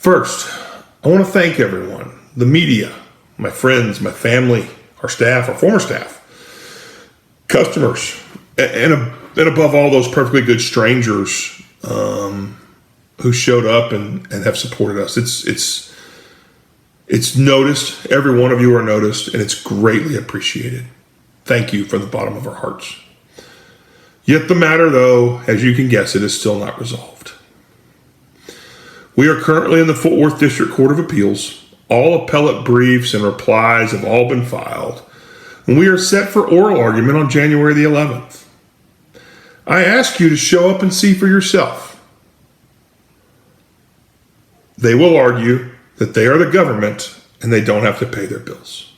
First, I want to thank everyone, the media, my friends, my family, our staff, our former staff, customers, and above all, those perfectly good strangers who showed up and have supported us. It's noticed. Every one of you are noticed, and it's greatly appreciated. Thank you from the bottom of our hearts. Yet the matter, though, as you can guess, it is still not resolved. We are currently in the Fort Worth District Court of Appeals. All appellate briefs and replies have all been filed, and we are set for oral argument on January the 11th. I ask you to show up and see for yourself. They will argue that they are the government and they don't have to pay their bills.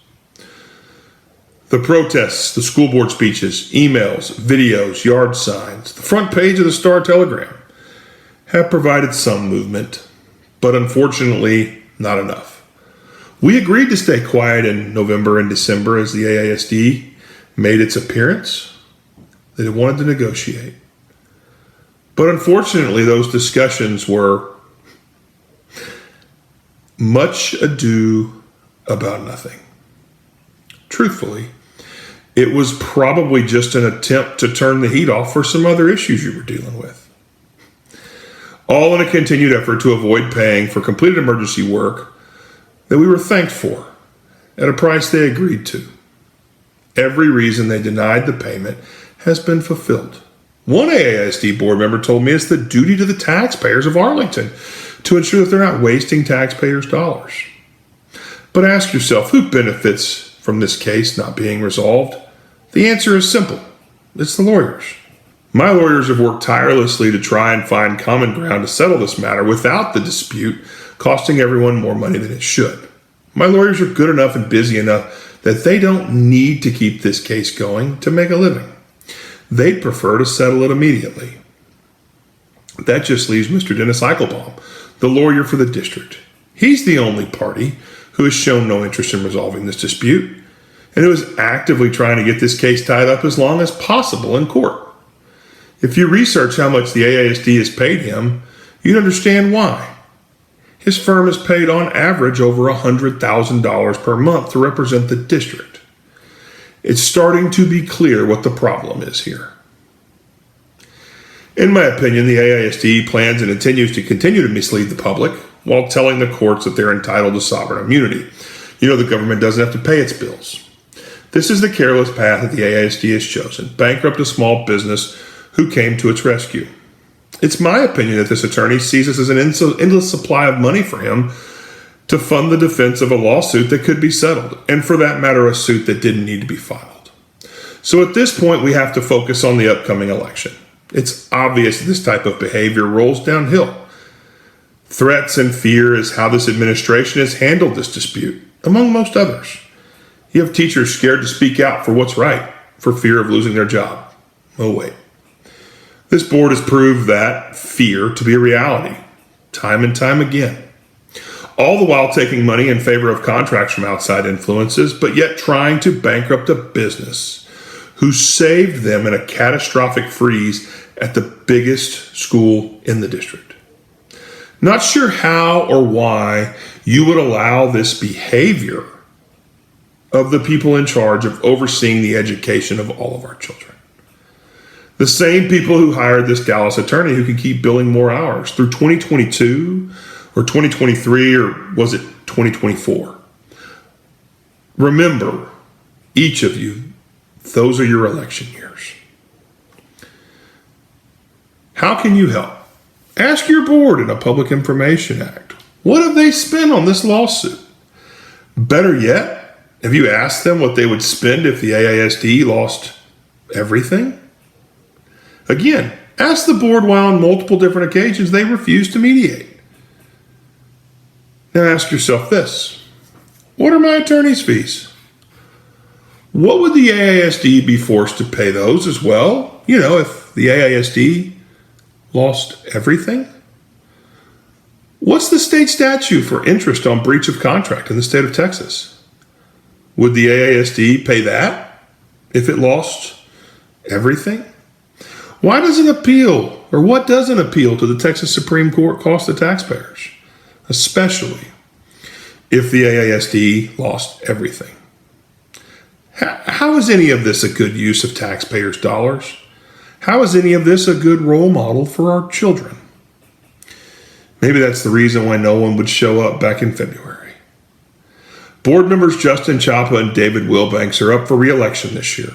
The protests, the school board speeches, emails, videos, yard signs, the front page of the Star-Telegram have provided some movement, but unfortunately not enough. We agreed to stay quiet in November and December as the AISD made its appearance. They wanted to negotiate. But unfortunately, those discussions were much ado about nothing. Truthfully, it was probably just an attempt to turn the heat off for some other issues you were dealing with. All in a continued effort to avoid paying for completed emergency work that we were thanked for at a price they agreed to. Every reason they denied the payment has been fulfilled. One AISD board member told me it's the duty to the taxpayers of Arlington to ensure that they're not wasting taxpayers' dollars. But ask yourself, who benefits from this case not being resolved? The answer is simple. It's the lawyers. My lawyers have worked tirelessly to try and find common ground to settle this matter without the dispute costing everyone more money than it should. My lawyers are good enough and busy enough that they don't need to keep this case going to make a living. They'd prefer to settle it immediately. That just leaves Mr. Dennis Eichelbaum, the lawyer for the district. He's the only party who has shown no interest in resolving this dispute and who is actively trying to get this case tied up as long as possible in court. If you research how much the AISD has paid him, you'd understand why. His firm has paid on average over $100,000 per month to represent the district. It's starting to be clear what the problem is here. In my opinion, the AISD plans and continues to mislead the public while telling the courts that they're entitled to sovereign immunity. You know, the government doesn't have to pay its bills. This is the careless path that the AISD has chosen, bankrupt a small business who came to its rescue. It's my opinion that this attorney sees this as an endless supply of money for him to fund the defense of a lawsuit that could be settled, and for that matter, a suit that didn't need to be filed. So at this point, we have to focus on the upcoming election. It's obvious that this type of behavior rolls downhill. Threats and fear is how this administration has handled this dispute, among most others. You have teachers scared to speak out for what's right, for fear of losing their job. Oh, wait. This board has proved that fear to be a reality, time and time again. All the while taking money in favor of contracts from outside influences, but yet trying to bankrupt a business who saved them in a catastrophic freeze at the biggest school in the district. Not sure how or why you would allow this behavior of the people in charge of overseeing the education of all of our children. The same people who hired this Dallas attorney who can keep billing more hours through 2022 or 2023 or was it 2024? Remember, each of you, those are your election years. How can you help? Ask your board in a Public Information Act. What have they spent on this lawsuit? Better yet, have you asked them what they would spend if the AISD lost everything? Again, ask the board why on multiple different occasions they refused to mediate. Now ask yourself this. What are my attorney's fees? What would the AISD be forced to pay those as well? You know, if the AISD lost everything? What's the state statute for interest on breach of contract in the state of Texas? Would the AISD pay that if it lost everything? Why does an appeal, or what does an appeal to the Texas Supreme Court cost the taxpayers? especially if the AISD lost everything. How is any of this a good use of taxpayers' dollars? How is any of this a good role model for our children? Maybe that's the reason why no one would show up back in February. Board members Justin Chapa and David Wilbanks are up for re-election this year.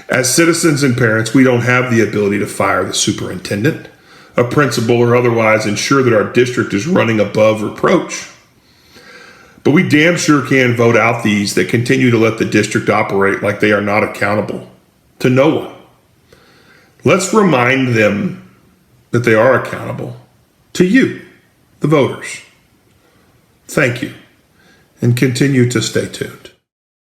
As citizens and parents, we don't have the ability to fire the superintendent, a principal, or otherwise ensure that our district is running above reproach. But we damn sure can vote out these that continue to let the district operate like they are not accountable to no one. Let's remind them that they are accountable to you, the voters. Thank you, and continue to stay tuned.